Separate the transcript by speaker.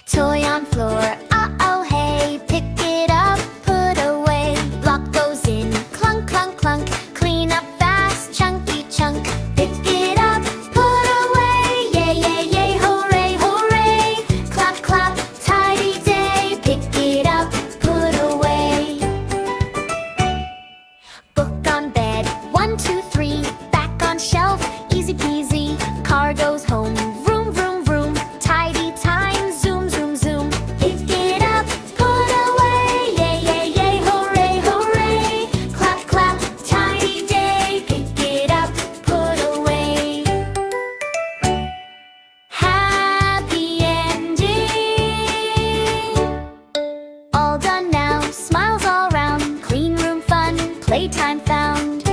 Speaker 1: Toy on floor, uh-oh, hey. Pick it up, put away. Block goes in, clunk, clunk, clunk. Clean up fast, chunky chunk. Pick it up, put away. Yay, yay, yay, hooray, hooray. Clap, clap, tidy day. Pick it up, put away. Book on bed, 1, 2, 3. Back on shelf, easy peasy. Car goes home, vroom, vroom, vroom. Tidy time, zoom, zoom, zoom. Pick it up, put away. Yay, yay, yay, hooray, hooray. Clap, clap, tidy day. Pick it up, put away. Happy ending. All done now, smiles all round. Clean room fun, playtime found.